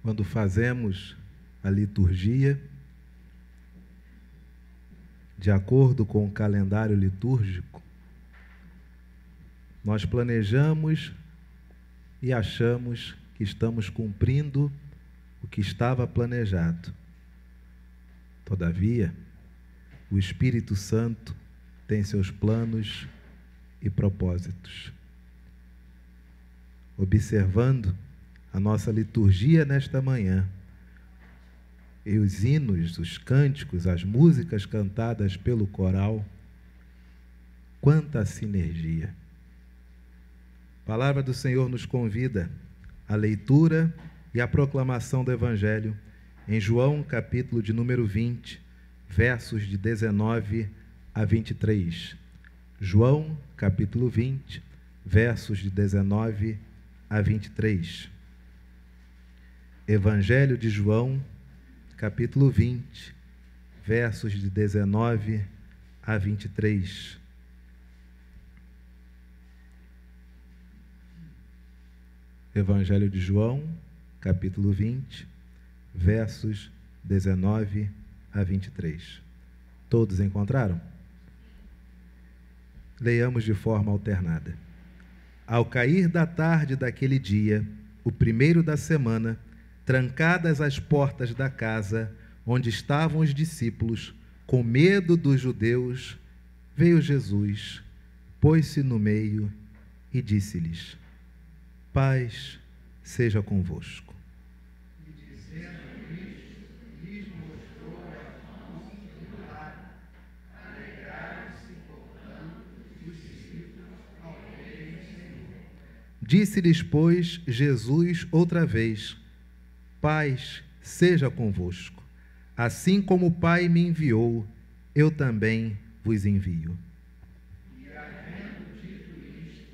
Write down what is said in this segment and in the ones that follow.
Quando fazemos a liturgia, de acordo com o calendário litúrgico, nós planejamos e achamos que estamos cumprindo o que estava planejado. Todavia, o Espírito Santo tem seus planos e propósitos. Observando a nossa liturgia nesta manhã, e os hinos, os cânticos, as músicas cantadas pelo coral, quanta sinergia! A palavra do Senhor nos convida à leitura e à proclamação do Evangelho em João, capítulo de número 20, versos de 19 a 23. João, capítulo 20, versos de 19 a 23. Evangelho de João, capítulo 20, versos de 19 a 23. Evangelho de João, capítulo 20, versos 19 a 23. Todos encontraram? Leiamos de forma alternada. Ao cair da tarde daquele dia, o primeiro da semana, trancadas as portas da casa onde estavam os discípulos, com medo dos judeus, veio Jesus, pôs-se no meio e disse-lhes: Paz seja convosco. E dizendo isto, lhes mostrou as mãos e o lado. Alegraram-se, portanto, os discípulos ao verem o Senhor. Disse-lhes, pois, Jesus outra vez: Paz seja convosco. Assim como o Pai me enviou, eu também vos envio. E havendo dito isto,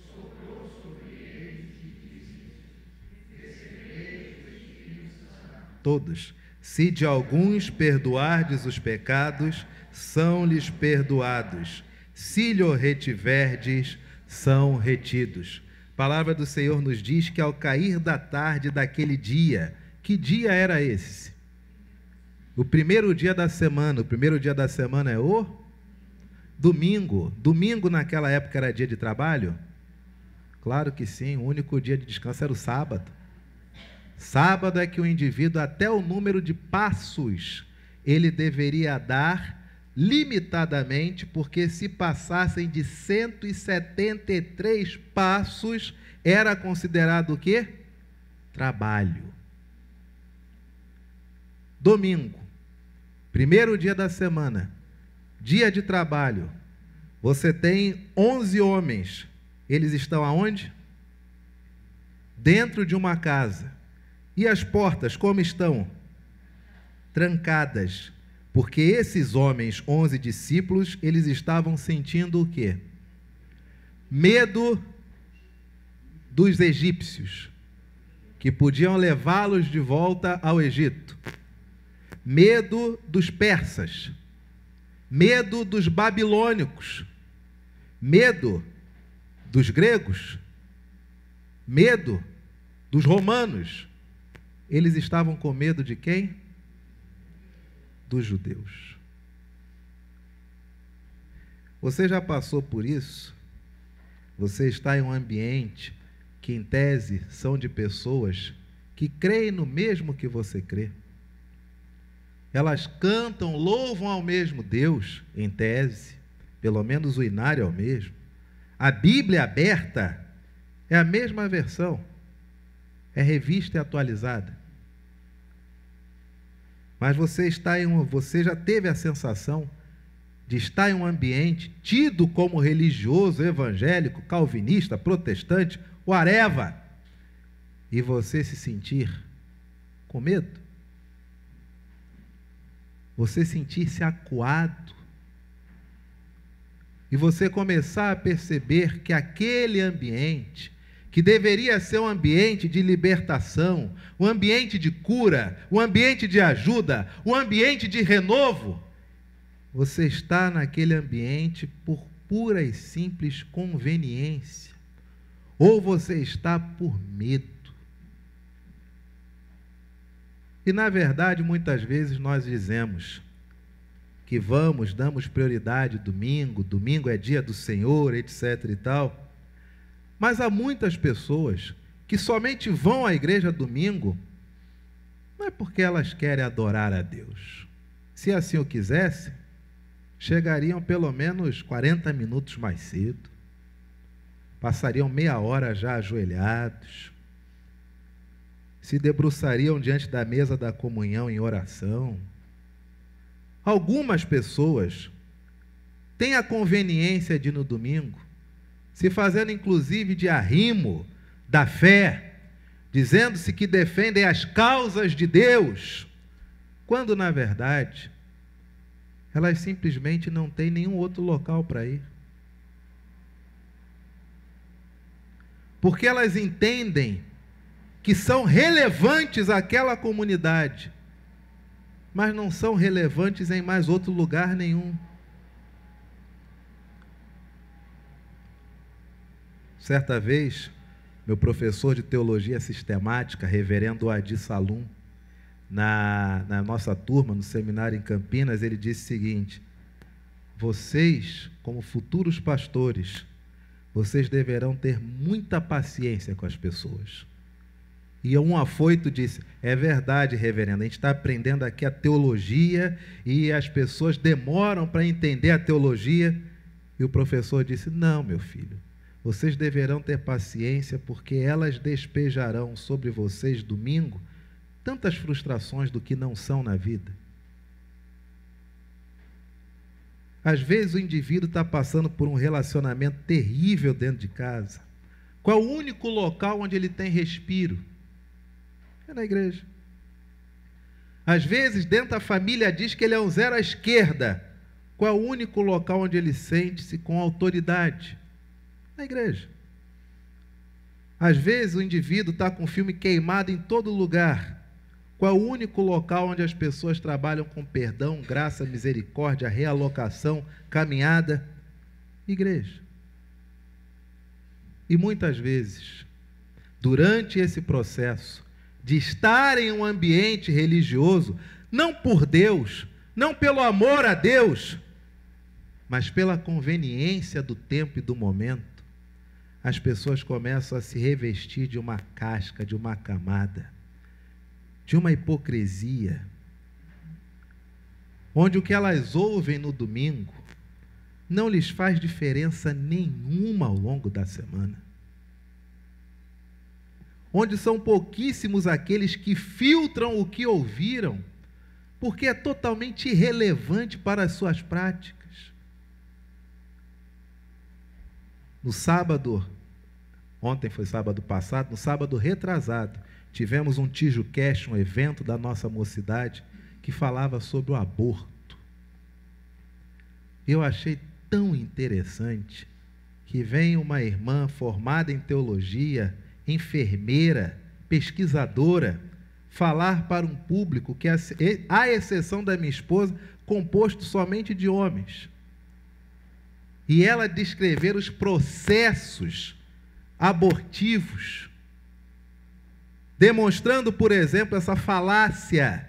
soprou sobre eles e disse: Recebereis o Espírito Santo. Todos. Se de alguns perdoardes os pecados, são-lhes perdoados. Se lhe retiverdes, são retidos. A palavra do Senhor nos diz que ao cair da tarde daquele dia, que dia era esse? O primeiro dia da semana. O primeiro dia da semana é o domingo. Domingo naquela época era dia de trabalho? Claro que sim, o único dia de descanso era o sábado. Sábado é que o indivíduo, até o número de passos, ele deveria dar limitadamente, porque se passassem de 173 passos, era considerado o quê? Trabalho. Domingo, primeiro dia da semana, dia de trabalho. Você tem 11 homens. Eles estão aonde? Dentro de uma casa. E as portas como estão? Trancadas. Porque esses homens, 11 discípulos, eles estavam sentindo o quê? Medo dos egípcios, que podiam levá-los de volta ao Egito. Medo dos persas. Medo dos babilônicos. Medo dos gregos. Medo dos romanos. Eles estavam com medo de quem? Dos judeus. Você já passou por isso? Você está em um ambiente que, em tese, são de pessoas que creem no mesmo que você crê. Elas cantam, louvam ao mesmo Deus, em tese, pelo menos o inário é o mesmo. A Bíblia aberta é a mesma versão, é revista e atualizada. Mas você já teve a sensação de estar em um ambiente tido como religioso, evangélico, calvinista, protestante, whatever, e você se sentir com medo? Você sentir-se acuado? E você começar a perceber que aquele ambiente, que deveria ser um ambiente de libertação, um ambiente de cura, um ambiente de ajuda, um ambiente de renovo, você está naquele ambiente por pura e simples conveniência, ou você está por medo. E, na verdade, muitas vezes nós dizemos que damos prioridade domingo é dia do Senhor, etc. e tal. Mas há muitas pessoas que somente vão à igreja domingo, não é porque elas querem adorar a Deus. Se assim o quisessem, chegariam pelo menos 40 minutos mais cedo, passariam meia hora já ajoelhados, se debruçariam diante da mesa da comunhão em oração. Algumas pessoas têm a conveniência de ir no domingo, se fazendo inclusive de arrimo da fé, dizendo-se que defendem as causas de Deus, quando na verdade elas simplesmente não têm nenhum outro local para ir. Porque elas entendem que são relevantes àquela comunidade, mas não são relevantes em mais outro lugar nenhum. Certa vez, meu professor de teologia sistemática, reverendo Adi Salum, na nossa turma, no seminário em Campinas, ele disse o seguinte: vocês, como futuros pastores, vocês deverão ter muita paciência com as pessoas. E um afoito disse: é verdade, reverendo, a gente está aprendendo aqui a teologia e as pessoas demoram para entender a teologia. E o professor disse: não, meu filho, vocês deverão ter paciência, porque elas despejarão sobre vocês domingo tantas frustrações do que não são na vida. Às vezes o indivíduo está passando por um relacionamento terrível dentro de casa. Qual é o único local onde ele tem respiro? É na igreja. Às vezes, dentro da família, diz que ele é um zero à esquerda. Qual é o único local onde ele sente-se com autoridade? Na igreja. Às vezes, o indivíduo está com o filme queimado em todo lugar. Qual é o único local onde as pessoas trabalham com perdão, graça, misericórdia, realocação, caminhada? Igreja. E muitas vezes, durante esse processo de estar em um ambiente religioso, não por Deus, não pelo amor a Deus, mas pela conveniência do tempo e do momento, as pessoas começam a se revestir de uma casca, de uma camada, de uma hipocrisia, onde o que elas ouvem no domingo não lhes faz diferença nenhuma ao longo da semana, onde são pouquíssimos aqueles que filtram o que ouviram, porque é totalmente irrelevante para as suas práticas. No sábado, ontem foi sábado passado, no sábado retrasado, tivemos um TijuCast, um evento da nossa mocidade, que falava sobre o aborto. Eu achei tão interessante que vem uma irmã formada em teologia, enfermeira, pesquisadora, falar para um público que, à exceção da minha esposa, composto somente de homens. E ela descrever os processos abortivos, demonstrando, por exemplo, essa falácia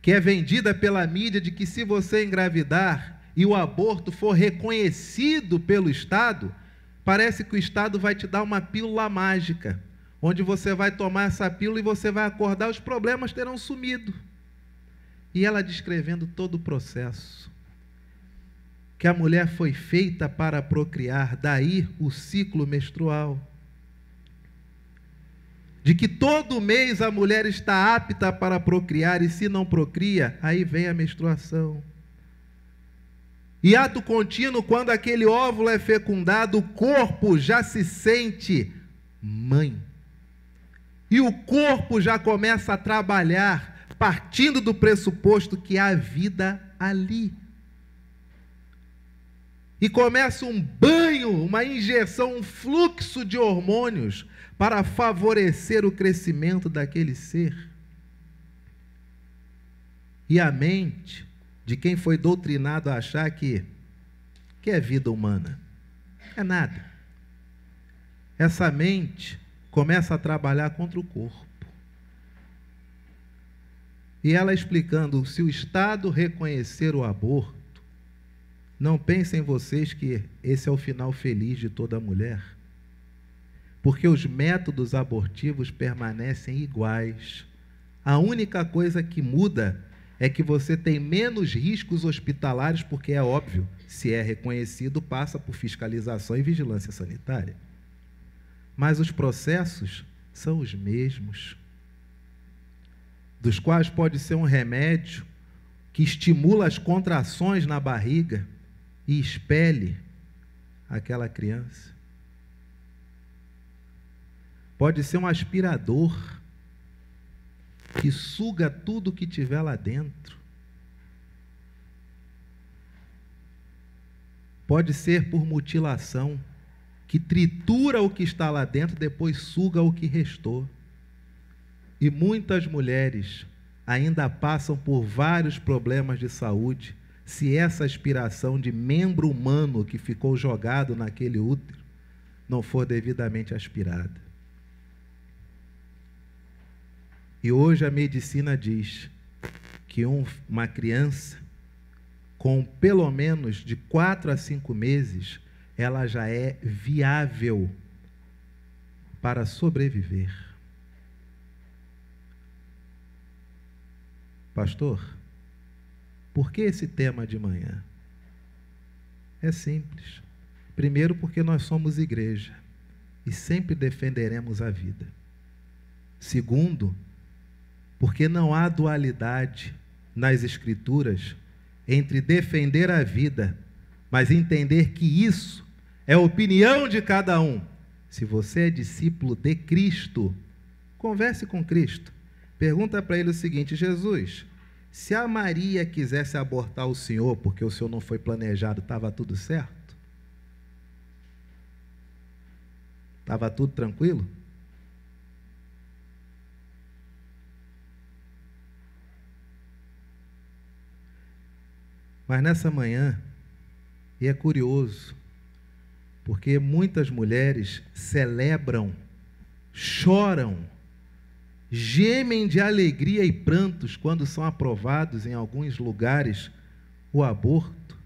que é vendida pela mídia de que se você engravidar e o aborto for reconhecido pelo Estado, parece que o Estado vai te dar uma pílula mágica, onde você vai tomar essa pílula e você vai acordar, os problemas terão sumido. E ela descrevendo todo o processo, que a mulher foi feita para procriar, daí o ciclo menstrual, de que todo mês a mulher está apta para procriar, e se não procria, aí vem a menstruação. E ato contínuo, quando aquele óvulo é fecundado, o corpo já se sente mãe. E o corpo já começa a trabalhar, partindo do pressuposto que há vida ali. E começa um banho, uma injeção, um fluxo de hormônios para favorecer o crescimento daquele ser. E a mente de quem foi doutrinado a achar que é vida humana, é nada. Essa mente começa a trabalhar contra o corpo. E ela explicando, se o Estado reconhecer o aborto, não pensem vocês que esse é o final feliz de toda mulher, porque os métodos abortivos permanecem iguais. A única coisa que muda é que você tem menos riscos hospitalares, porque é óbvio, se é reconhecido, passa por fiscalização e vigilância sanitária. Mas os processos são os mesmos, dos quais pode ser um remédio que estimula as contrações na barriga e expele aquela criança. Pode ser um aspirador que suga tudo que tiver lá dentro. Pode ser por mutilação, que tritura o que está lá dentro, depois suga o que restou. E muitas mulheres ainda passam por vários problemas de saúde, se essa aspiração de membro humano que ficou jogado naquele útero não for devidamente aspirada. E hoje a medicina diz que uma criança com pelo menos de 4 a 5 meses, ela já é viável para sobreviver. Pastor, por que esse tema de manhã? É simples. Primeiro, porque nós somos igreja e sempre defenderemos a vida. Segundo, porque não há dualidade nas Escrituras entre defender a vida, mas entender que isso é a opinião de cada um. Se você é discípulo de Cristo, converse com Cristo. Pergunta para ele o seguinte: Jesus, se a Maria quisesse abortar o Senhor, porque o Senhor não foi planejado, estava tudo certo? Estava tudo tranquilo? Mas nessa manhã, e é curioso, porque muitas mulheres celebram, choram, gemem de alegria e prantos quando são aprovados em alguns lugares o aborto,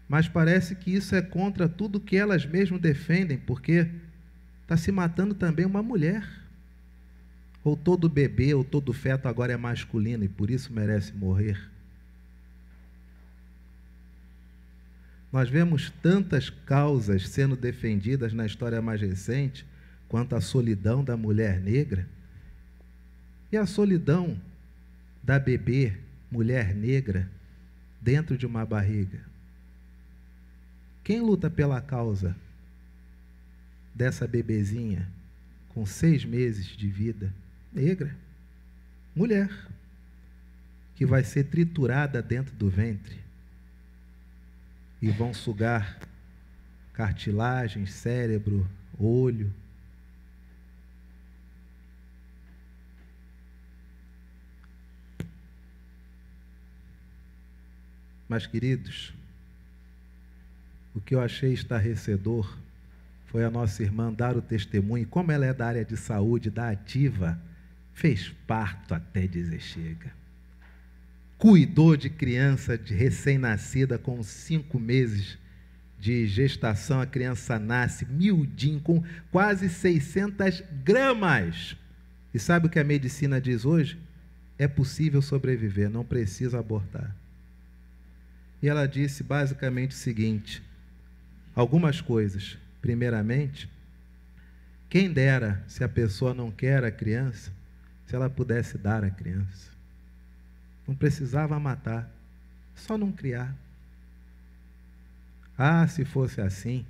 mas parece que isso é contra tudo que elas mesmas defendem, porque está se matando também uma mulher. Ou todo bebê, ou todo feto agora é masculino e por isso merece morrer. Nós vemos tantas causas sendo defendidas na história mais recente, quanto a solidão da mulher negra, e a solidão da bebê, mulher negra, dentro de uma barriga. Quem luta pela causa dessa bebezinha com 6 meses de vida? Negra, mulher, que vai ser triturada dentro do ventre. E vão sugar cartilagem, cérebro, olho. Mas, queridos, o que eu achei estarrecedor foi a nossa irmã dar o testemunho. E como ela é da área de saúde, da ativa, fez parto até dizer chega. Cuidou de criança de recém-nascida com 5 meses de gestação, a criança nasce miudinho, com quase 600 gramas. E sabe o que a medicina diz hoje? É possível sobreviver, não precisa abortar. E ela disse basicamente o seguinte, algumas coisas. Primeiramente, quem dera, se a pessoa não quer a criança, se ela pudesse dar a criança. Não precisava matar, só não criar. Ah, se fosse assim,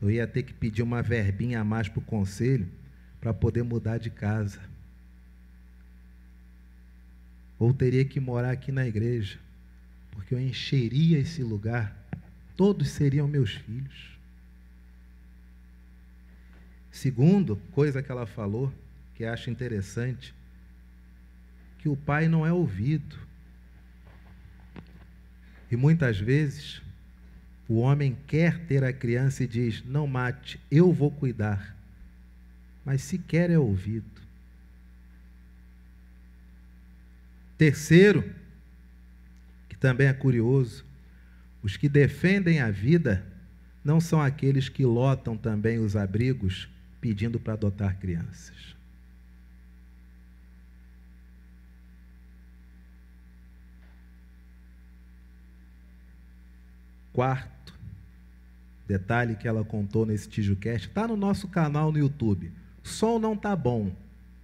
eu ia ter que pedir uma verbinha a mais para o conselho para poder mudar de casa. Ou teria que morar aqui na igreja, porque eu encheria esse lugar, todos seriam meus filhos. Segundo, coisa que ela falou, que eu acho interessante, que o pai não é ouvido. E muitas vezes, o homem quer ter a criança e diz, não mate, eu vou cuidar. Mas sequer é ouvido. Terceiro, que também é curioso, os que defendem a vida não são aqueles que lotam também os abrigos pedindo para adotar crianças. Quarto detalhe que ela contou nesse TijuCast, está no nosso canal no YouTube. O som não está bom,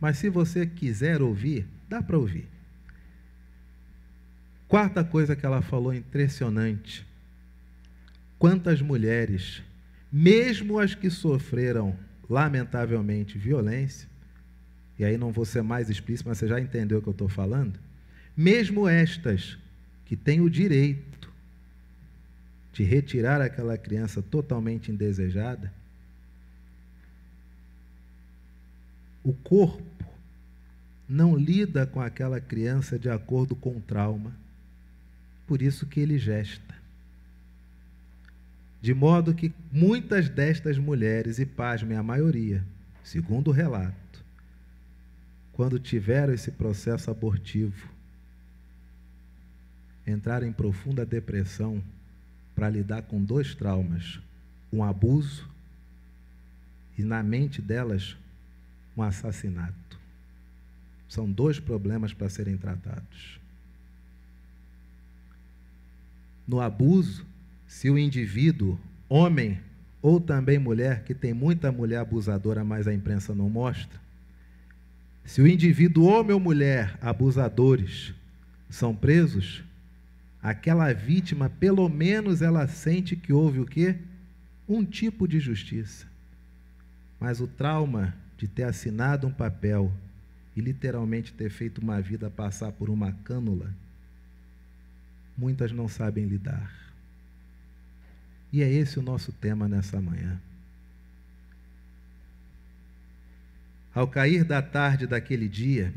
mas se você quiser ouvir, dá para ouvir. Quarta coisa que ela falou impressionante. Quantas mulheres, mesmo as que sofreram, lamentavelmente, violência, e aí não vou ser mais explícito, mas você já entendeu o que eu estou falando, mesmo estas que têm o direito de retirar aquela criança totalmente indesejada, o corpo não lida com aquela criança de acordo com o trauma, por isso que ele gesta. De modo que muitas destas mulheres, e pasmem a maioria, segundo o relato, quando tiveram esse processo abortivo, entraram em profunda depressão para lidar com 2 traumas, um abuso e, na mente delas, um assassinato. São 2 problemas para serem tratados. No abuso, se o indivíduo, homem ou também mulher, que tem muita mulher abusadora, mas a imprensa não mostra, se o indivíduo, homem ou mulher, abusadores, são presos, aquela vítima, pelo menos ela sente que houve o quê? Um tipo de justiça. Mas o trauma de ter assinado um papel e literalmente ter feito uma vida passar por uma cânula, muitas não sabem lidar. E é esse o nosso tema nessa manhã. Ao cair da tarde daquele dia,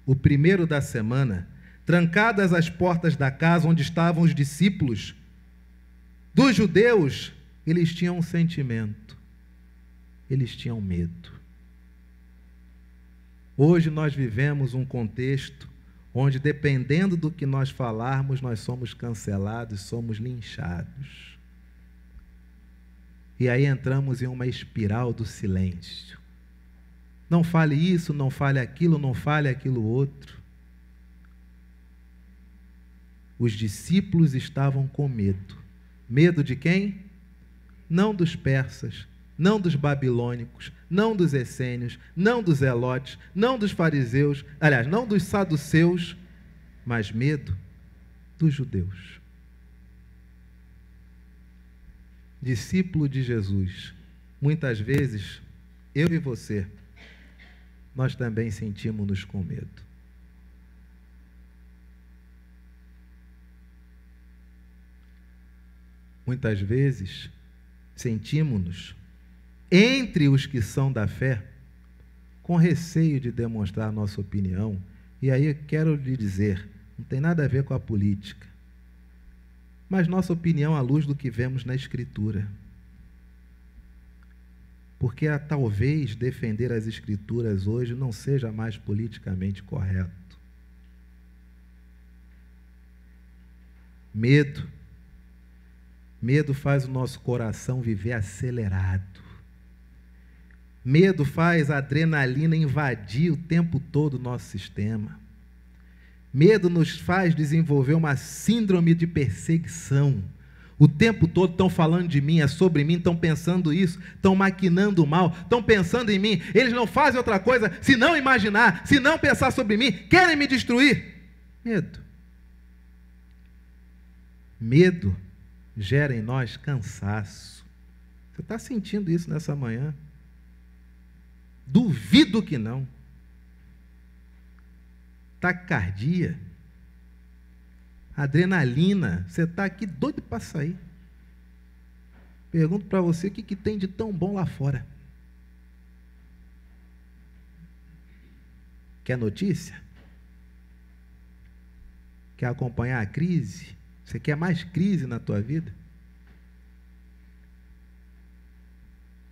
o primeiro da semana, trancadas as portas da casa onde estavam os discípulos dos judeus, eles tinham um sentimento, eles tinham medo. Hoje nós vivemos um contexto onde, dependendo do que nós falarmos, nós somos cancelados, somos linchados. E aí entramos em uma espiral do silêncio. Não fale isso, não fale aquilo, não fale aquilo outro. Os discípulos estavam com medo. Medo de quem? Não dos persas, não dos babilônicos, não dos essênios, não dos zelotes, não dos fariseus, aliás, não dos saduceus, mas medo dos judeus. Discípulo de Jesus, muitas vezes, eu e você, nós também sentimos-nos com medo. Muitas vezes, sentimos-nos, entre os que são da fé, com receio de demonstrar nossa opinião. E aí quero lhe dizer, não tem nada a ver com a política, mas nossa opinião à luz do que vemos na Escritura. Porque talvez defender as Escrituras hoje não seja mais politicamente correto. Medo faz o nosso coração viver acelerado. Medo faz a adrenalina invadir o tempo todo o nosso sistema. Medo nos faz desenvolver uma síndrome de perseguição. O tempo todo estão falando de mim, é sobre mim, estão pensando isso, estão maquinando o mal, estão pensando em mim. Eles não fazem outra coisa se não imaginar, se não pensar sobre mim, querem me destruir. Medo. Medo gera em nós cansaço. Você está sentindo isso nessa manhã? Duvido que não. Taquicardia, adrenalina, você está aqui doido para sair. Pergunto para você o que tem de tão bom lá fora. Quer notícia? Quer acompanhar a crise? Você quer mais crise na tua vida?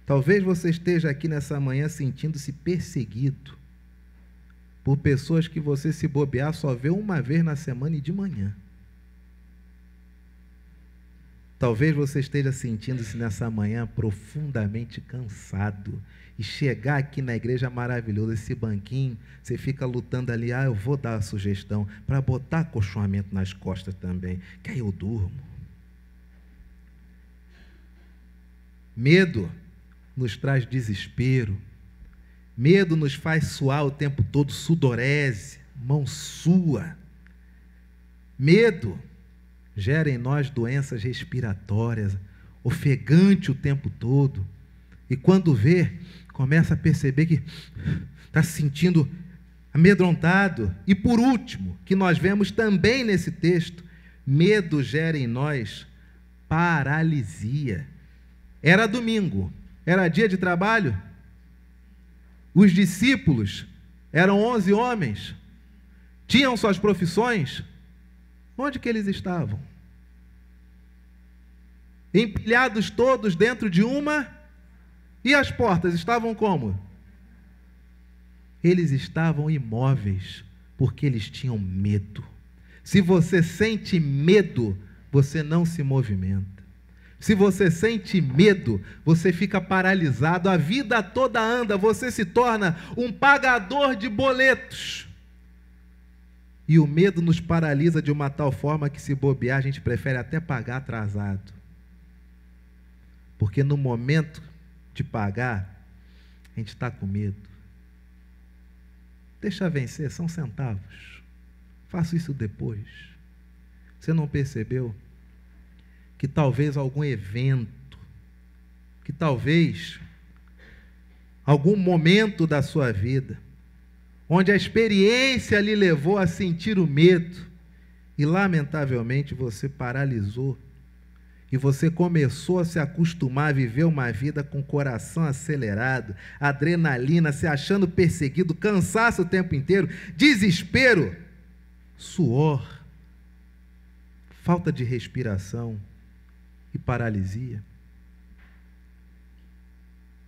Talvez você esteja aqui nessa manhã sentindo-se perseguido. por pessoas que você, se bobear, só vê uma vez na semana e de manhã. Talvez você esteja sentindo-se nessa manhã profundamente cansado. E chegar aqui na igreja é maravilhoso, esse banquinho, você fica lutando ali, eu vou dar a sugestão para botar acolchoamento nas costas também, que aí eu durmo. Medo nos traz desespero. Medo nos faz suar o tempo todo, sudorese, mão sua. Medo gera em nós doenças respiratórias, ofegante o tempo todo. E quando vê, começa a perceber que está se sentindo amedrontado. E por último, que nós vemos também nesse texto, medo gera em nós paralisia. Era domingo, era dia de trabalho. Os discípulos eram 11 homens, tinham suas profissões. Onde que eles estavam? Empilhados todos dentro de uma, e as portas estavam como? Eles estavam imóveis, porque eles tinham medo. Se você sente medo, você não se movimenta. Se você sente medo, você fica paralisado, a vida toda anda, você se torna um pagador de boletos. E o medo nos paralisa de uma tal forma que, se bobear, a gente prefere até pagar atrasado. Porque no momento de pagar, a gente está com medo. Deixa vencer, são centavos. Faço isso depois. Você não percebeu que talvez algum evento, que talvez algum momento da sua vida, onde a experiência lhe levou a sentir o medo, e lamentavelmente você paralisou, e você começou a se acostumar a viver uma vida com o coração acelerado, adrenalina, se achando perseguido, cansaço o tempo inteiro, desespero, suor, falta de respiração e paralisia.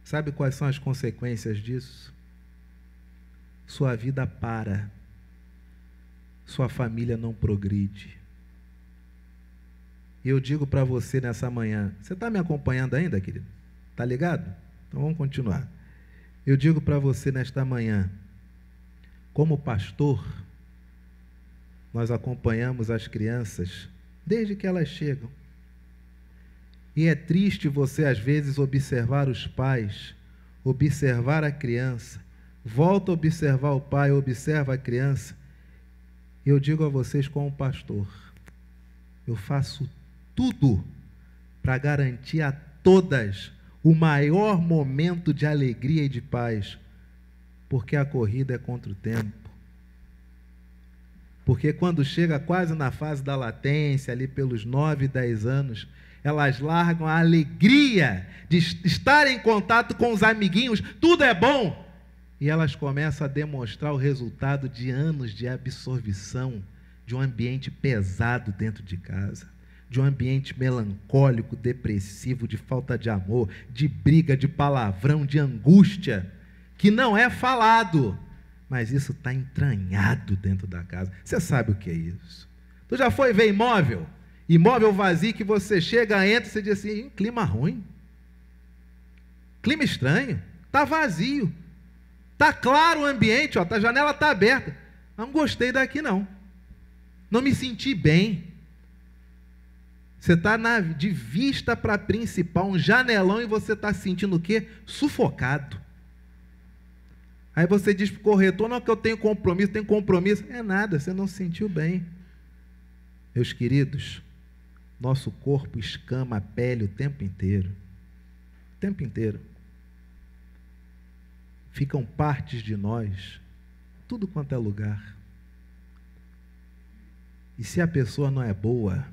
Sabe quais são as consequências disso? Sua vida para, sua família não progride. E eu digo para você nessa manhã, você está me acompanhando ainda, querido? Está ligado? Então vamos continuar. Eu digo para você nesta manhã, como pastor, nós acompanhamos as crianças desde que elas chegam. E é triste você, às vezes, observar os pais, observar a criança, volta a observar o pai, observa a criança. Eu digo a vocês, como pastor, eu faço tudo para garantir a todas o maior momento de alegria e de paz, porque a corrida é contra o tempo. Porque quando chega quase na fase da latência, ali pelos 9, 10 anos, elas largam a alegria de estar em contato com os amiguinhos, tudo é bom, e elas começam a demonstrar o resultado de anos de absorção de um ambiente pesado dentro de casa, de um ambiente melancólico, depressivo, de falta de amor, de briga, de palavrão, de angústia, que não é falado, mas isso está entranhado dentro da casa. Você sabe o que é isso? Tu já foi ver imóvel? Imóvel vazio que você chega, entra e você diz assim, clima ruim, clima estranho, está vazio, está claro o ambiente, a janela está aberta, não gostei daqui não me senti bem. Você está de vista para a principal, um janelão, e você está sentindo o quê? Sufocado. Aí você diz para o corretor, não, que eu tenho compromisso. É nada, você não se sentiu bem. Meus queridos, nosso corpo escama a pele o tempo inteiro. O tempo inteiro. Ficam partes de nós, tudo quanto é lugar. E se a pessoa não é boa,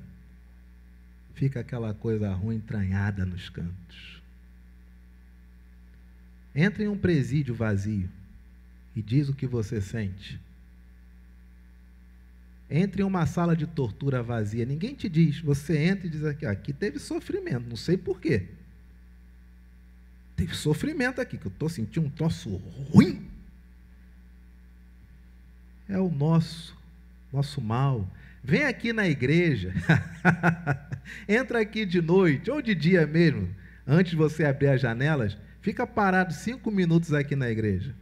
fica aquela coisa ruim entranhada nos cantos. Entra em um presídio vazio e diz o que você sente. Entre em uma sala de tortura vazia, ninguém te diz, você entra e diz aqui teve sofrimento, não sei porquê. Teve sofrimento aqui, que eu estou sentindo um troço ruim. é o nosso mal. Vem aqui na igreja, entra aqui de noite, ou de dia mesmo, antes de você abrir as janelas, fica parado 5 minutos aqui na igreja.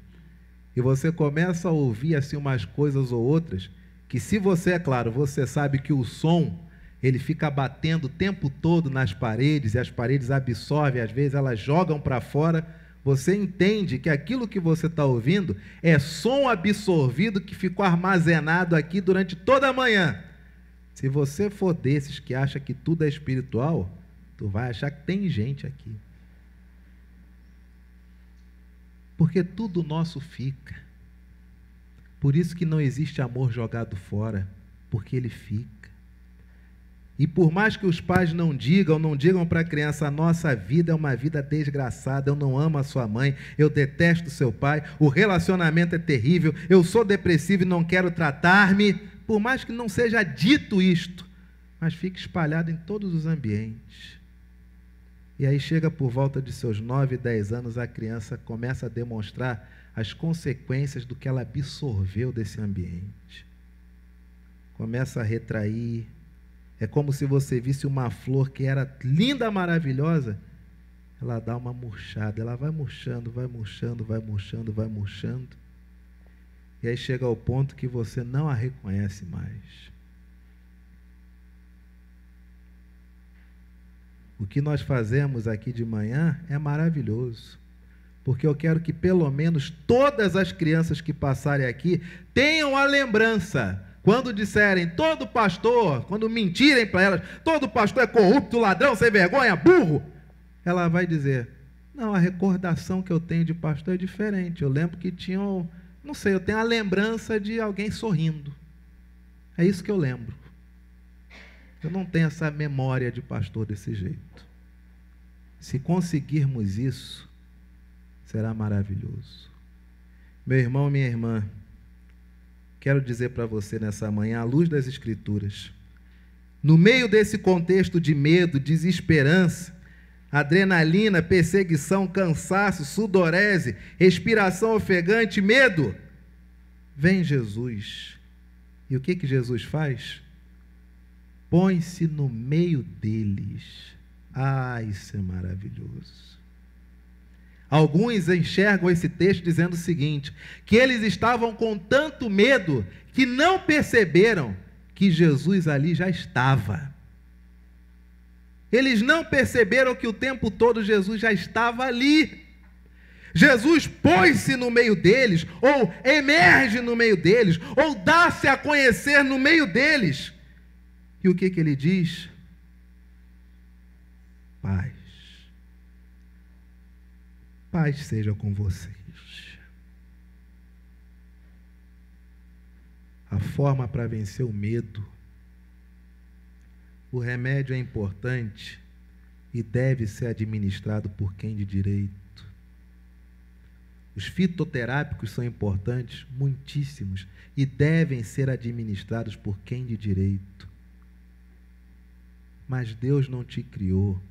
E você começa a ouvir assim umas coisas ou outras, que se você, é claro, você sabe que o som, ele fica batendo o tempo todo nas paredes, e as paredes absorvem, às vezes elas jogam para fora, você entende que aquilo que você está ouvindo é som absorvido que ficou armazenado aqui durante toda a manhã. Se você for desses que acha que tudo é espiritual, tu vai achar que tem gente aqui. Porque tudo nosso fica. Por isso que não existe amor jogado fora, porque ele fica. E por mais que os pais não digam para a criança, a nossa vida é uma vida desgraçada, eu não amo a sua mãe, eu detesto seu pai, o relacionamento é terrível, eu sou depressivo e não quero tratar-me, por mais que não seja dito isto, mas fica espalhado em todos os ambientes. E aí chega por volta de seus 9, 10 anos, a criança começa a demonstrar as consequências do que ela absorveu desse ambiente. Começa a retrair. É como se você visse uma flor que era linda, maravilhosa, ela dá uma murchada, ela vai murchando, vai murchando, vai murchando, vai murchando. E aí chega ao ponto que você não a reconhece mais. O que nós fazemos aqui de manhã é maravilhoso, porque eu quero que pelo menos todas as crianças que passarem aqui tenham a lembrança. Quando disserem, todo pastor, quando mentirem para elas, todo pastor é corrupto, ladrão, sem vergonha, burro, ela vai dizer, não, a recordação que eu tenho de pastor é diferente. Eu lembro que tinham, não sei, eu tenho a lembrança de alguém sorrindo. É isso que eu lembro. Eu não tenho essa memória de pastor desse jeito. Se conseguirmos isso, será maravilhoso. Meu irmão, minha irmã, quero dizer para você nessa manhã, à luz das Escrituras, no meio desse contexto de medo, desesperança, adrenalina, perseguição, cansaço, sudorese, respiração ofegante, medo, vem Jesus. E o que Jesus faz? Põe-se no meio deles. Ah, isso é maravilhoso. Alguns enxergam esse texto dizendo o seguinte, que eles estavam com tanto medo que não perceberam que Jesus ali já estava. Eles não perceberam que o tempo todo Jesus já estava ali. Jesus pôs-se no meio deles, ou emerge no meio deles, ou dá-se a conhecer no meio deles. E o que ele diz? Paz. Paz seja com vocês. A forma para vencer o medo. O remédio é importante e deve ser administrado por quem de direito. Os fitoterápicos são importantes, muitíssimos, e devem ser administrados por quem de direito. Mas Deus não te criou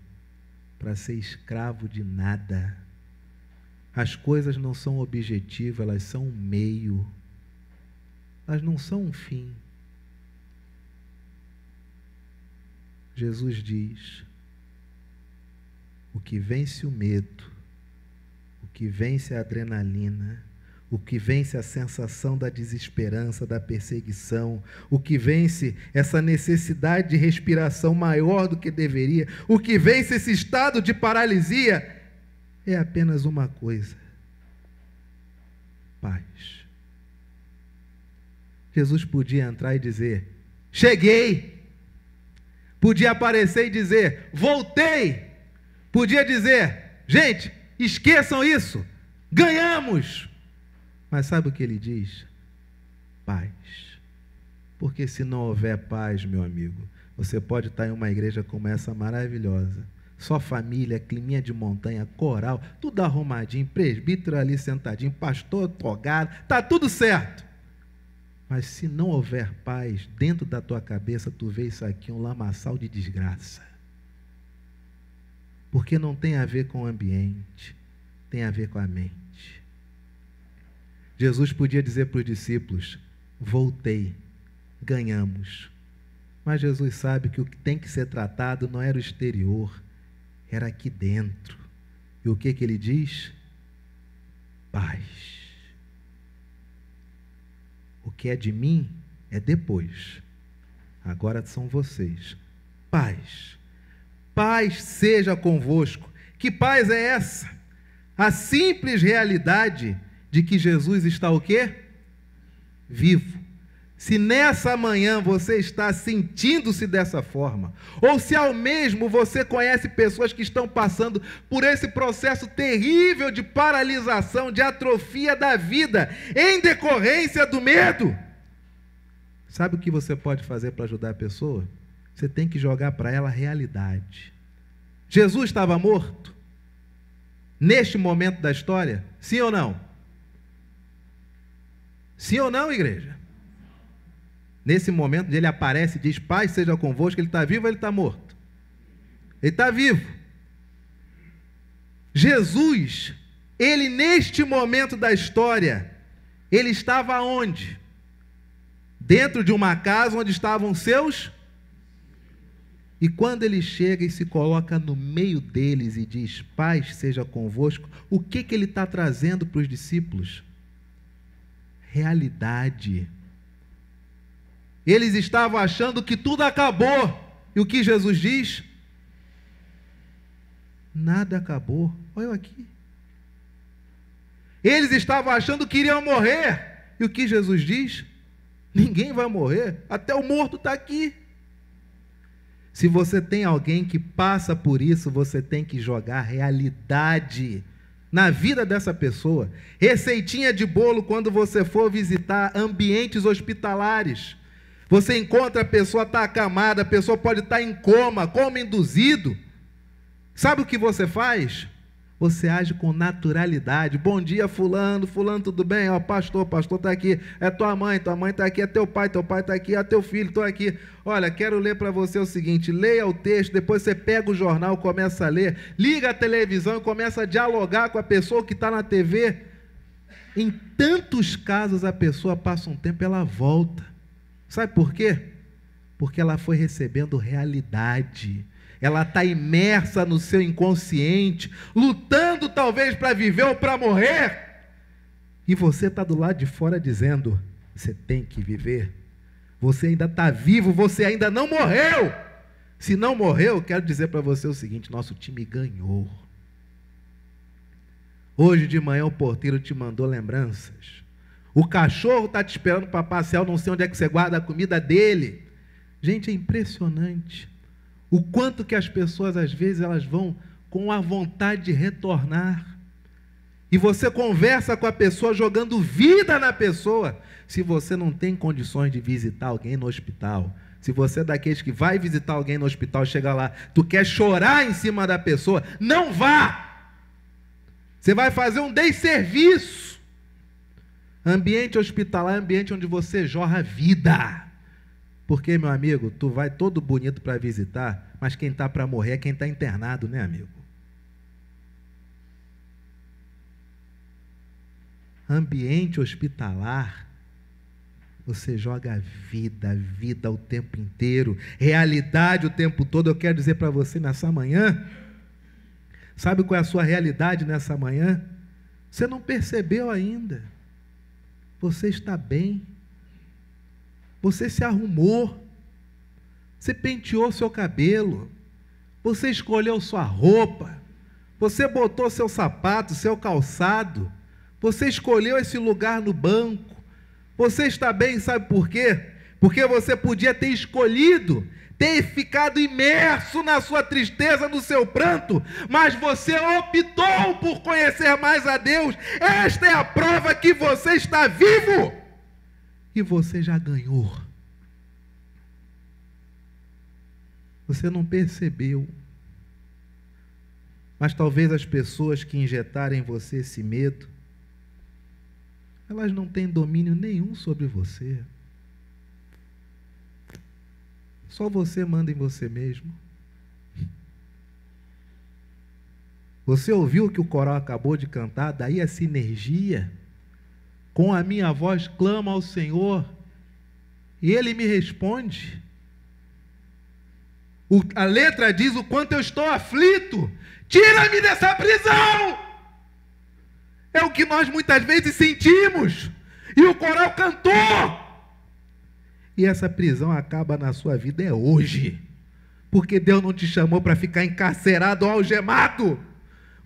para ser escravo de nada. As coisas não são objetivo, elas são um meio. Elas não são um fim. Jesus diz, o que vence o medo, o que vence a adrenalina, o que vence a sensação da desesperança, da perseguição, o que vence essa necessidade de respiração maior do que deveria, o que vence esse estado de paralisia, é apenas uma coisa: paz. Jesus podia entrar e dizer, cheguei. Podia aparecer e dizer, voltei. Podia dizer, gente, esqueçam isso, ganhamos. Mas sabe o que ele diz? Paz. Porque se não houver paz, meu amigo, você pode estar em uma igreja como essa maravilhosa, só família, climinha de montanha, coral, tudo arrumadinho, presbítero ali sentadinho, pastor togado, está tudo certo. Mas se não houver paz, dentro da tua cabeça, tu vê isso aqui, um lamaçal de desgraça. Porque não tem a ver com o ambiente, tem a ver com a mente. Jesus podia dizer para os discípulos, voltei, ganhamos. Mas Jesus sabe que o que tem que ser tratado não era o exterior, era aqui dentro. E o que ele diz? Paz. O que é de mim é depois. Agora são vocês. Paz. Paz seja convosco. Que paz é essa? A simples realidade de que Jesus está o quê? Vivo. Se nessa manhã você está sentindo-se dessa forma, ou se ao mesmo você conhece pessoas que estão passando por esse processo terrível de paralisação, de atrofia da vida, em decorrência do medo, sabe o que você pode fazer para ajudar a pessoa? Você tem que jogar para ela a realidade. Jesus estava morto? Neste momento da história? Sim ou não? Sim ou não, igreja? Nesse momento, ele aparece e diz, Pai seja convosco, ele está vivo ou ele está morto? Ele está vivo. Jesus, ele neste momento da história, ele estava onde? Dentro de uma casa onde estavam seus. E quando ele chega e se coloca no meio deles e diz, paz seja convosco, o que ele está trazendo para os discípulos? Realidade. Eles estavam achando que tudo acabou. E o que Jesus diz? Nada acabou. Olha eu aqui. Eles estavam achando que iriam morrer. E o que Jesus diz? Ninguém vai morrer. Até o morto está aqui. Se você tem alguém que passa por isso, você tem que jogar realidade na vida dessa pessoa. Receitinha de bolo quando você for visitar ambientes hospitalares. Você encontra a pessoa está acamada, a pessoa pode estar em coma induzido. Sabe o que você faz? Você age com naturalidade. Bom dia, fulano, tudo bem? Ó, pastor está aqui. É tua mãe está aqui. É teu pai está aqui. É teu filho, estou aqui. Olha, quero ler para você o seguinte, leia o texto, depois você pega o jornal, começa a ler, liga a televisão e começa a dialogar com a pessoa que está na TV. Em tantos casos, a pessoa passa um tempo e ela volta. Sabe por quê? Porque ela foi recebendo realidade. Ela está imersa no seu inconsciente, lutando talvez para viver ou para morrer. E você está do lado de fora dizendo, você tem que viver. Você ainda está vivo, você ainda não morreu. Se não morreu, eu quero dizer para você o seguinte, nosso time ganhou. Hoje de manhã o porteiro te mandou lembranças. O cachorro está te esperando para passear, eu não sei onde é que você guarda a comida dele. Gente, é impressionante o quanto que as pessoas, às vezes, elas vão com a vontade de retornar. E você conversa com a pessoa, jogando vida na pessoa. Se você não tem condições de visitar alguém no hospital, se você é daqueles que vai visitar alguém no hospital, chega lá, tu quer chorar em cima da pessoa, não vá! Você vai fazer um desserviço. Ambiente hospitalar é ambiente onde você jorra vida. Porque, meu amigo, tu vai todo bonito para visitar, mas quem está para morrer é quem está internado, né, amigo? Ambiente hospitalar, você joga vida o tempo inteiro, realidade o tempo todo. Eu quero dizer para você nessa manhã, sabe qual é a sua realidade nessa manhã? Você não percebeu ainda. Você está bem. Você se arrumou. Você penteou seu cabelo. Você escolheu sua roupa. Você botou seu sapato, seu calçado. Você escolheu esse lugar no banco. Você está bem, sabe por quê? Porque você podia ter escolhido, ter ficado imerso na sua tristeza, no seu pranto, mas você optou por conhecer mais a Deus. Esta é a prova que você está vivo. E você já ganhou. Você não percebeu. Mas talvez as pessoas que injetarem em você esse medo, elas não têm domínio nenhum sobre você. Só você manda em você mesmo. Você ouviu o que o coral acabou de cantar? Daí essa energia. Com a minha voz clamo ao Senhor. E ele me responde. A letra diz o quanto eu estou aflito. Tira-me dessa prisão! É o que nós muitas vezes sentimos. E o coral cantou. E essa prisão acaba na sua vida hoje. Porque Deus não te chamou para ficar encarcerado ou algemado.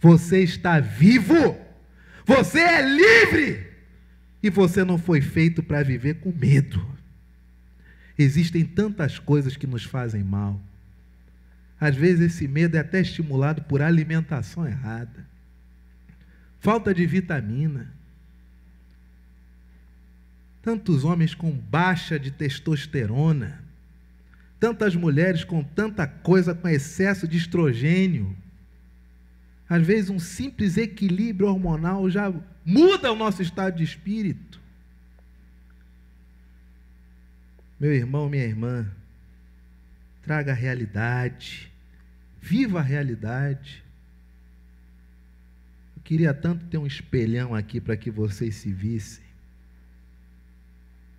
Você está vivo. Você é livre. E você não foi feito para viver com medo. Existem tantas coisas que nos fazem mal. Às vezes esse medo é até estimulado por alimentação errada. Falta de vitamina. Tantos homens com baixa de testosterona. Tantas mulheres com tanta coisa, com excesso de estrogênio. Às vezes um simples equilíbrio hormonal já muda o nosso estado de espírito. Meu irmão, minha irmã, traga a realidade. Viva a realidade. Eu queria tanto ter um espelhão aqui para que vocês se vissem.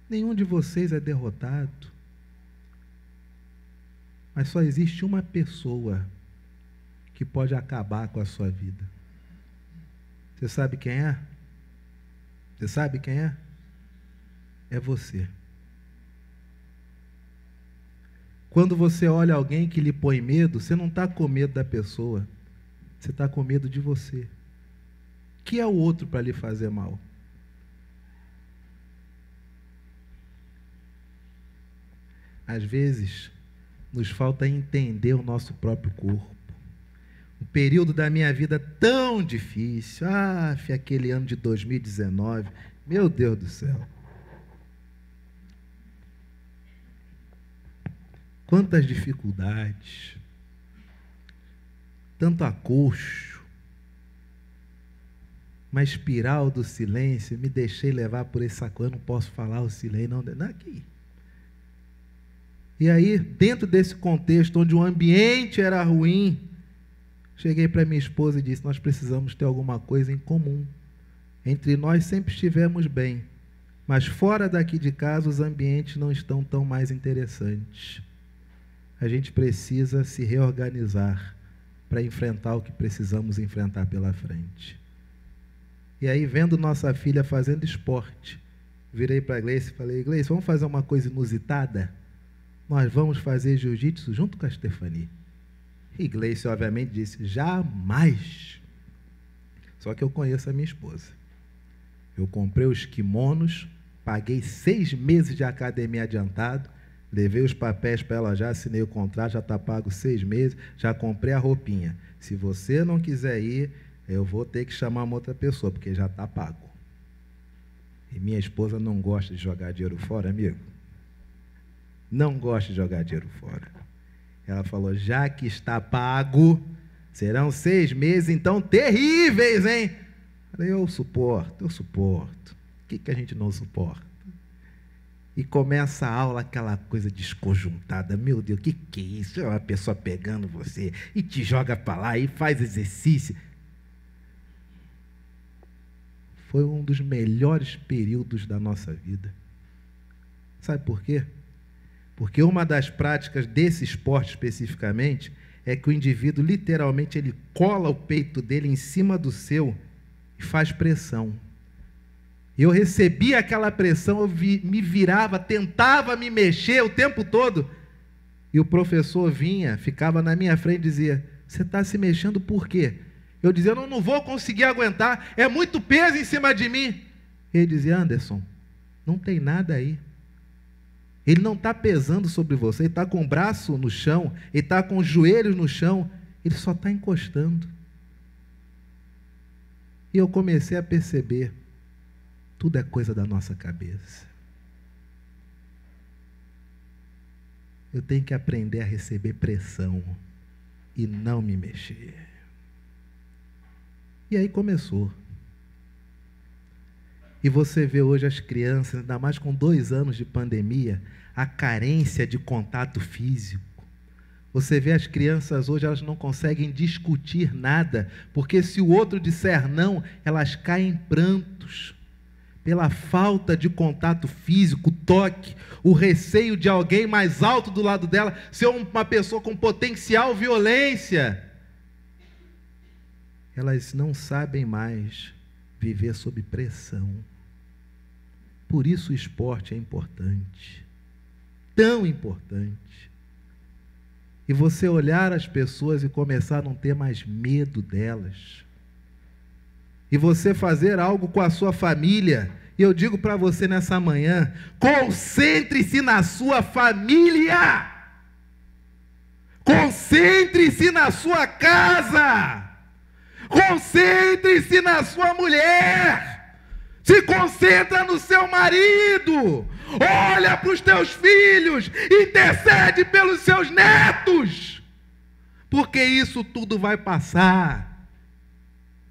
Nenhum de vocês é derrotado. Mas só existe uma pessoa que pode acabar com a sua vida. Você sabe quem é? Você sabe quem é? É você. Quando você olha alguém que lhe põe medo, você não está com medo da pessoa, você está com medo de você. Que é o outro para lhe fazer mal? Às vezes, nos falta entender o nosso próprio corpo. Um período da minha vida tão difícil. Aquele ano de 2019. Meu Deus do céu. Quantas dificuldades. Tanto acolcho. Uma espiral do silêncio. Me deixei levar por essa coisa. Eu não posso falar o silêncio. Não, aqui. E aí, dentro desse contexto, onde o ambiente era ruim, cheguei para minha esposa e disse, nós precisamos ter alguma coisa em comum. Entre nós sempre estivemos bem, mas fora daqui de casa os ambientes não estão tão mais interessantes. A gente precisa se reorganizar para enfrentar o que precisamos enfrentar pela frente. E aí, vendo nossa filha fazendo esporte, virei para a Gleice e falei, Gleice, vamos fazer uma coisa inusitada? Nós vamos fazer jiu-jitsu junto com a Stephanie. E Gleice, obviamente, disse, jamais. Só que eu conheço a minha esposa. Eu comprei os kimonos, paguei 6 meses de academia adiantado, levei os papéis para ela, já assinei o contrato, já está pago 6 meses, já comprei a roupinha. Se você não quiser ir, eu vou ter que chamar uma outra pessoa, porque já está pago. E minha esposa não gosta de jogar dinheiro fora, amigo. Não gosta de jogar dinheiro fora. Ela falou, já que está pago, serão 6 meses, então, terríveis, hein? Falei, eu suporto. O que a gente não suporta? E começa a aula, aquela coisa desconjuntada. Meu Deus, o que é isso? É uma pessoa pegando você e te joga para lá e faz exercício. Foi um dos melhores períodos da nossa vida. Sabe por quê? Porque uma das práticas desse esporte especificamente é que o indivíduo literalmente ele cola o peito dele em cima do seu e faz pressão. Eu recebia aquela pressão, eu me virava, tentava me mexer o tempo todo e o professor vinha, ficava na minha frente e dizia, você está se mexendo por quê? Eu dizia, eu não vou conseguir aguentar, é muito peso em cima de mim. Ele dizia, Anderson, não tem nada aí. Ele não está pesando sobre você, ele está com o braço no chão, ele está com os joelhos no chão, ele só está encostando. E eu comecei a perceber, tudo é coisa da nossa cabeça. Eu tenho que aprender a receber pressão e não me mexer. E aí começou. E você vê hoje as crianças, ainda mais com 2 anos de pandemia, a carência de contato físico. Você vê as crianças hoje, elas não conseguem discutir nada, porque se o outro disser não, elas caem em prantos. pela falta de contato físico, toque, o receio de alguém mais alto do lado dela ser uma pessoa com potencial violência. Elas não sabem mais viver sob pressão. Por isso o esporte é importante, tão importante. E você olhar as pessoas e começar a não ter mais medo delas. E você fazer algo com a sua família. E eu digo para você nessa manhã, concentre-se na sua família. Concentre-se na sua casa. Concentre-se na sua mulher. Se concentra no seu marido. Olha para os teus filhos. Intercede pelos seus netos. Porque isso tudo vai passar.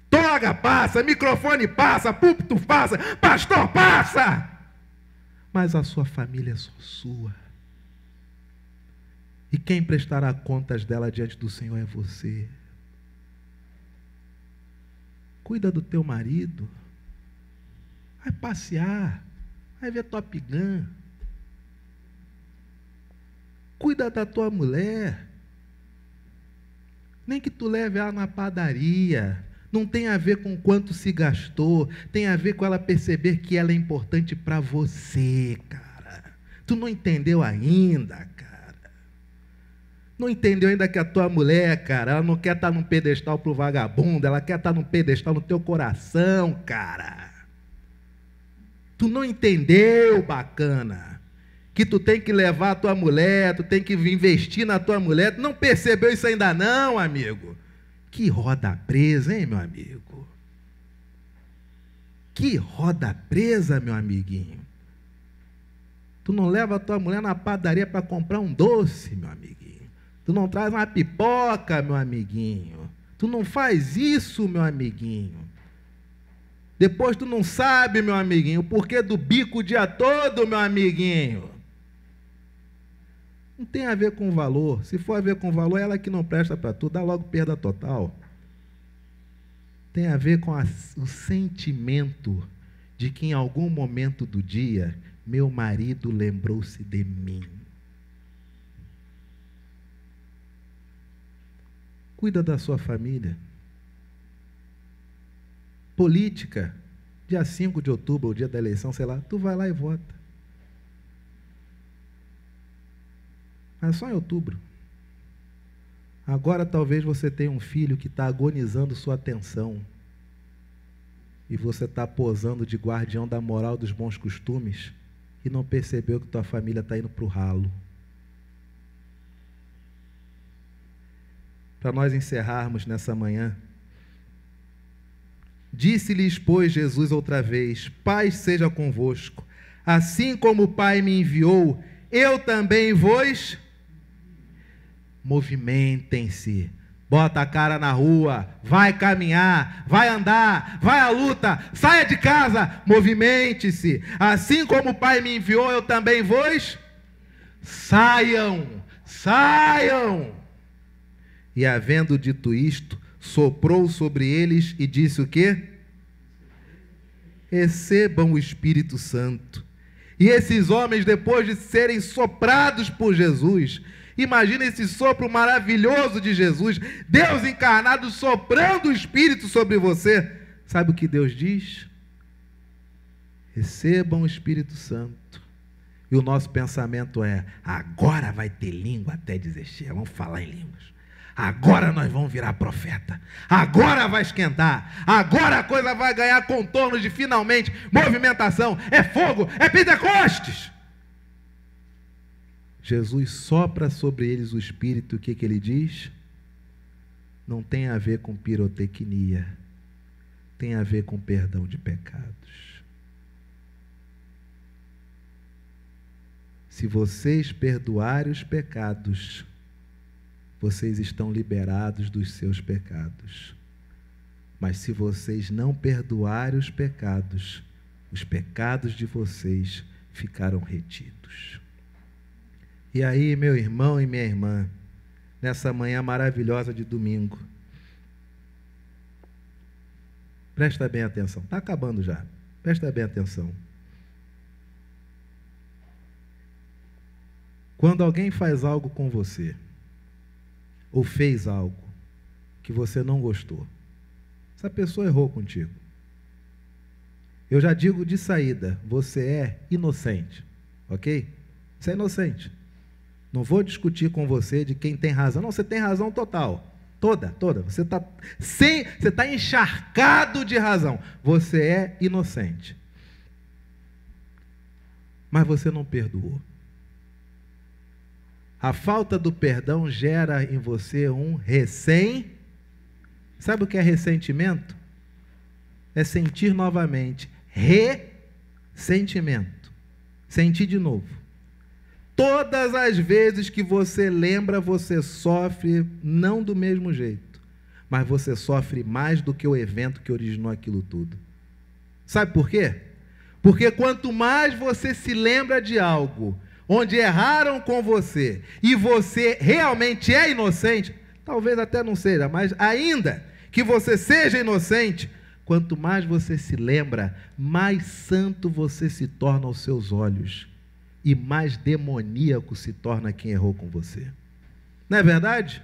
Toga passa, microfone passa, púlpito passa, pastor passa. Mas a sua família é só sua. E quem prestará contas dela diante do Senhor é você. Cuida do teu marido. Vai passear. Vai ver Top Gun. Cuida da tua mulher. Nem que tu leve ela na padaria. Não tem a ver com quanto se gastou. Tem a ver com ela perceber que ela é importante para você, cara. Tu não entendeu ainda, cara. Não entendeu ainda que a tua mulher, cara, ela não quer estar num pedestal pro vagabundo. Ela quer estar num pedestal no teu coração, cara. Tu não entendeu, bacana, que tu tem que levar a tua mulher, tu tem que investir na tua mulher. Tu não percebeu isso ainda não, amigo? Que roda presa, hein, meu amigo? Que roda presa, meu amiguinho. Tu não leva a tua mulher na padaria para comprar um doce, meu amiguinho. Tu não traz uma pipoca, meu amiguinho. Tu não faz isso, meu amiguinho. Depois tu não sabe, meu amiguinho, o porquê do bico o dia todo, meu amiguinho. Não tem a ver com valor. Se for a ver com valor, é ela que não presta para tu, dá logo perda total. Tem a ver com o sentimento de que em algum momento do dia, meu marido lembrou-se de mim. Cuida da sua família. Política, dia 5 de outubro, o dia da eleição, sei lá, tu vai lá e vota. Mas só em outubro. Agora talvez você tenha um filho que está agonizando sua atenção. E você está posando de guardião da moral dos bons costumes e não percebeu que tua família está indo para o ralo. Para nós encerrarmos nessa manhã, disse-lhes, pois, Jesus outra vez: paz seja convosco. Assim como o Pai me enviou, eu também vos... Movimentem-se, bota a cara na rua, vai caminhar, vai andar, vai à luta, saia de casa, movimente-se. Assim como o Pai me enviou, eu também vos... Saiam, saiam. E havendo dito isto, soprou sobre eles e disse o quê? Recebam o Espírito Santo. E esses homens, depois de serem soprados por Jesus, imagina esse sopro maravilhoso de Jesus, Deus encarnado soprando o Espírito sobre você. Sabe o que Deus diz? Recebam o Espírito Santo. E o nosso pensamento é: agora vai ter língua até dizer chega, vamos falar em línguas. Agora nós vamos virar profeta. Agora vai esquentar. Agora a coisa vai ganhar contornos de finalmente movimentação. É fogo, é Pentecostes. Jesus sopra sobre eles o Espírito, o que ele diz? Não tem a ver com pirotecnia, tem a ver com perdão de pecados. Se vocês perdoarem os pecados, vocês estão liberados dos seus pecados. Mas se vocês não perdoarem os pecados de vocês ficaram retidos. E aí, meu irmão e minha irmã, nessa manhã maravilhosa de domingo, presta bem atenção, está acabando já. Presta bem atenção. Quando alguém faz algo com você, ou fez algo que você não gostou, essa pessoa errou contigo. Eu já digo de saída, você é inocente, ok? Você é inocente. Não vou discutir com você de quem tem razão. Não, você tem razão total. Toda. Você está encharcado de razão. Você é inocente. Mas você não perdoou. A falta do perdão gera em você um Sabe o que é ressentimento? É sentir novamente. Ressentimento. Sentir de novo. Todas as vezes que você lembra, você sofre, não do mesmo jeito, mas você sofre mais do que o evento que originou aquilo tudo. Sabe por quê? Porque quanto mais você se lembra de algo onde erraram com você e você realmente é inocente, talvez até não seja, mas ainda que você seja inocente, quanto mais você se lembra, mais santo você se torna aos seus olhos. E mais demoníaco se torna quem errou com você. Não é verdade?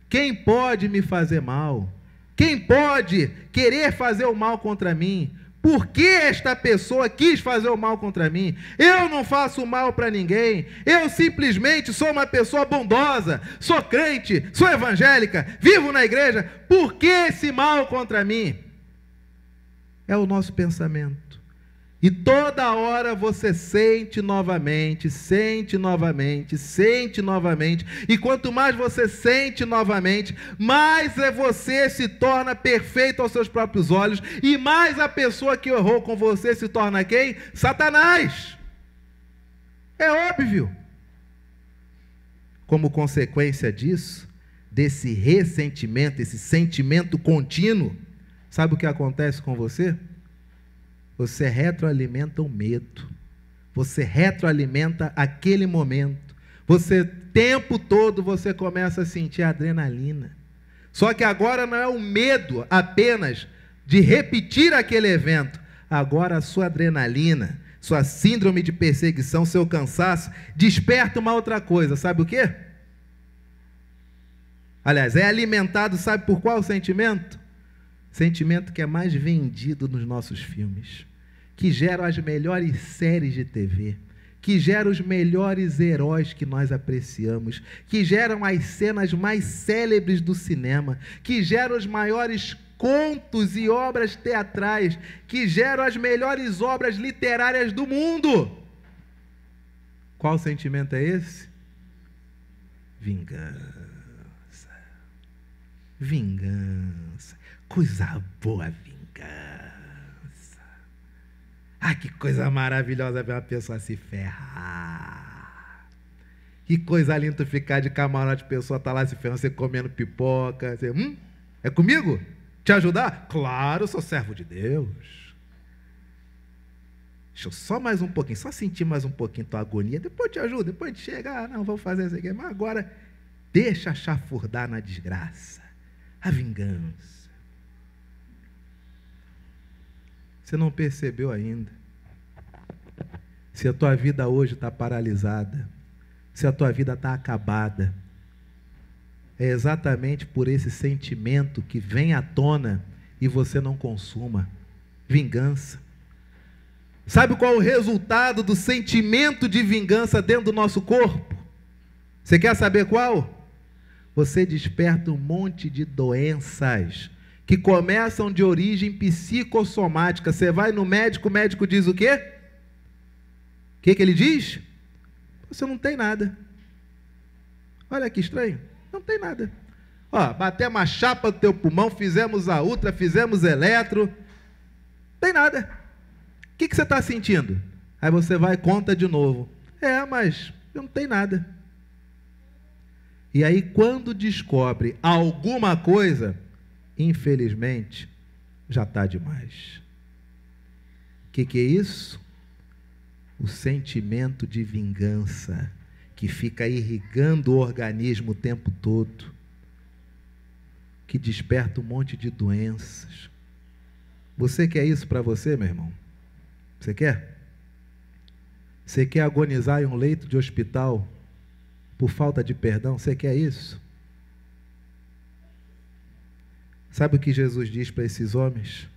Quem pode me fazer mal? Quem pode querer fazer o mal contra mim? Por que esta pessoa quis fazer o mal contra mim? Eu não faço mal para ninguém. Eu simplesmente sou uma pessoa bondosa. Sou crente, sou evangélica, vivo na igreja. Por que esse mal contra mim? É o nosso pensamento. E toda hora você sente novamente, e quanto mais você sente novamente, mais você se torna perfeito aos seus próprios olhos, e mais a pessoa que errou com você se torna quem? Satanás. É óbvio. Como consequência disso, desse ressentimento, esse sentimento contínuo, sabe o que acontece com você? Você retroalimenta o medo, você retroalimenta aquele momento, você, tempo todo, você começa a sentir adrenalina. Só que agora não é o medo apenas de repetir aquele evento, agora a sua adrenalina, sua síndrome de perseguição, seu cansaço, desperta uma outra coisa, sabe o quê? Aliás, é alimentado, sabe por qual sentimento? Sentimento que é mais vendido nos nossos filmes, que geram as melhores séries de TV, que geram os melhores heróis que nós apreciamos, que geram as cenas mais célebres do cinema, que geram os maiores contos e obras teatrais, que geram as melhores obras literárias do mundo. Qual sentimento é esse? Vingança. Vingança. Coisa boa, vingança. Ah, que coisa maravilhosa ver uma pessoa se ferrar. Que coisa linda tu ficar de camarote, a pessoa tá lá se ferrando, você comendo pipoca. Você, é comigo? Te ajudar? Claro, eu sou servo de Deus. Deixa eu só mais um pouquinho, só sentir mais um pouquinho tua agonia, depois eu te ajudo, depois de chegar, não, vou fazer isso aqui. Mas agora, deixa chafurdar na desgraça. A vingança. Você não percebeu ainda. Se a tua vida hoje está paralisada, se a tua vida está acabada, é exatamente por esse sentimento que vem à tona e você não consuma. Vingança. Sabe qual é o resultado do sentimento de vingança dentro do nosso corpo? Você quer saber qual? Você desperta um monte de doenças que começam de origem psicossomática. Você vai no médico, o médico diz o quê? O que ele diz? Você não tem nada. Olha que estranho, não tem nada. Ó, batemos a chapa do teu pulmão, fizemos a ultra, fizemos eletro, não tem nada. O que você está sentindo? Aí você vai e conta de novo. Mas eu não tenho nada. E aí quando descobre alguma coisa, infelizmente, já está demais. O que é isso? O sentimento de vingança que fica irrigando o organismo o tempo todo, que desperta um monte de doenças, Você quer isso para você, meu irmão? Você quer? Você quer agonizar em um leito de hospital por falta de perdão? Você quer isso? Sabe o que Jesus diz para esses homens?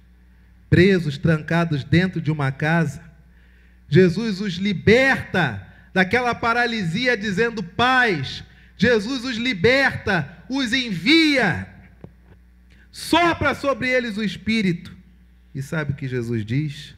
Presos, trancados dentro de uma casa, Jesus os liberta daquela paralisia, dizendo paz. Jesus os liberta, os envia, sopra sobre eles o Espírito. E sabe o que Jesus diz?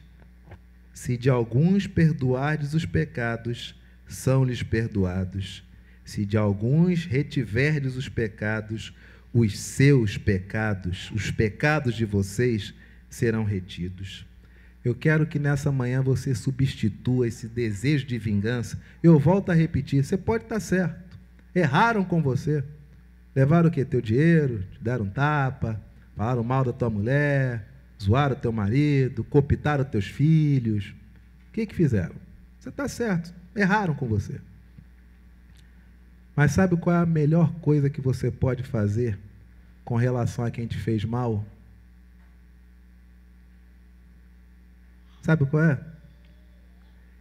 Se de alguns perdoardes os pecados, são-lhes perdoados. Se de alguns retiverdes os pecados, os seus pecados, os pecados de vocês, serão retidos. Eu quero que nessa manhã você substitua esse desejo de vingança. Eu volto a repetir, você pode estar certo. Erraram com você. Levaram o quê? Teu dinheiro, te deram um tapa, falaram mal da tua mulher, zoaram teu marido, cooptaram teus filhos. O que fizeram? Você está certo, erraram com você. Mas sabe qual é a melhor coisa que você pode fazer com relação a quem te fez mal? Sabe qual é?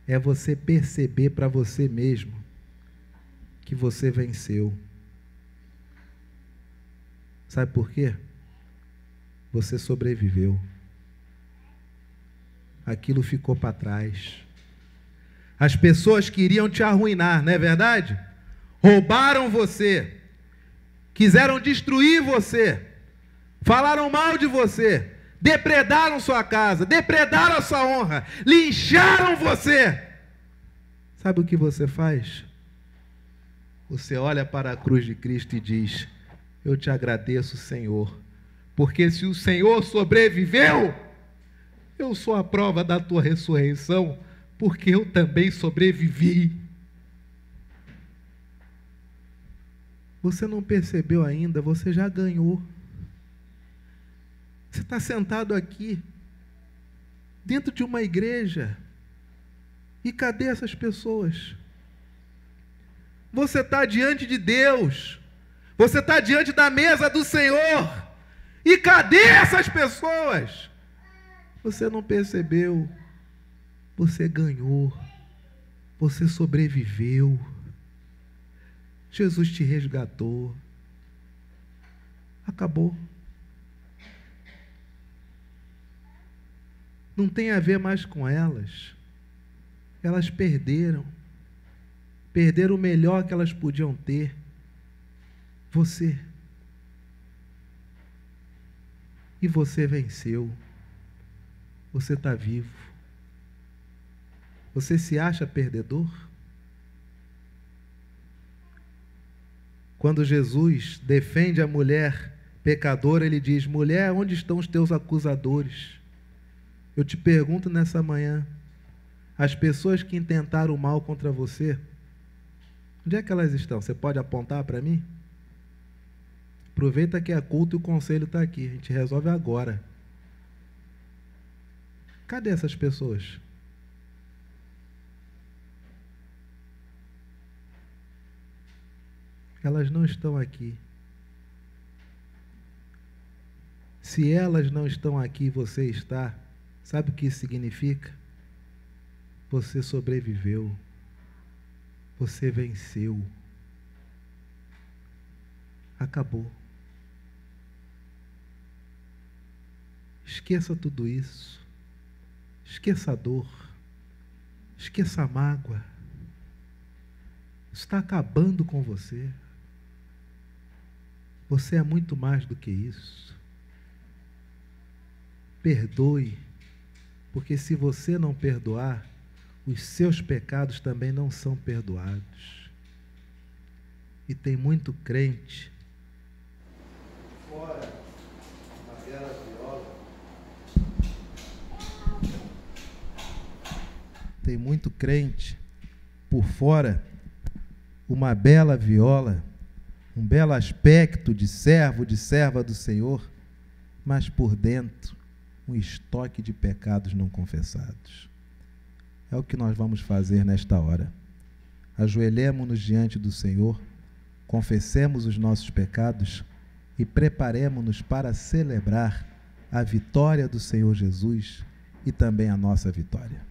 É você perceber para você mesmo que você venceu. Sabe por quê? Você sobreviveu. Aquilo ficou para trás. As pessoas queriam te arruinar, não é verdade? Roubaram você, quiseram destruir você, falaram mal de você, depredaram sua casa, depredaram a sua honra, lincharam você. Sabe o que você faz? Você olha para a cruz de Cristo e diz: eu te agradeço, Senhor, porque se o Senhor sobreviveu, eu sou a prova da tua ressurreição, porque eu também sobrevivi. Você não percebeu ainda, você já ganhou. Você está sentado aqui, dentro de uma igreja, e cadê essas pessoas? Você está diante de Deus, você está diante da mesa do Senhor, e cadê essas pessoas? Você não percebeu, você ganhou, você sobreviveu, Jesus te resgatou, acabou. Não tem a ver mais com elas. Elas perderam o melhor que elas podiam ter. Você. E você venceu. Você está vivo. Você se acha perdedor? Quando Jesus defende a mulher pecadora, ele diz: mulher, onde estão os teus acusadores? Eu te pergunto nessa manhã, as pessoas que intentaram o mal contra você, onde é que elas estão? Você pode apontar para mim? Aproveita que é culto e o conselho está aqui, a gente resolve agora. Cadê essas pessoas? Elas não estão aqui. Se elas não estão aqui e você está, sabe o que isso significa? Você sobreviveu. Você venceu. Acabou. Esqueça tudo isso. Esqueça a dor. Esqueça a mágoa. Isso está acabando com você. Você é muito mais do que isso. Perdoe, porque se você não perdoar, os seus pecados também não são perdoados. E tem muito crente fora uma bela viola. Tem muito crente por fora uma bela viola, um belo aspecto de servo, de serva do Senhor, mas por dentro um estoque de pecados não confessados. É o que nós vamos fazer nesta hora. Ajoelhemo-nos diante do Senhor, confessemos os nossos pecados e preparemo-nos para celebrar a vitória do Senhor Jesus e também a nossa vitória.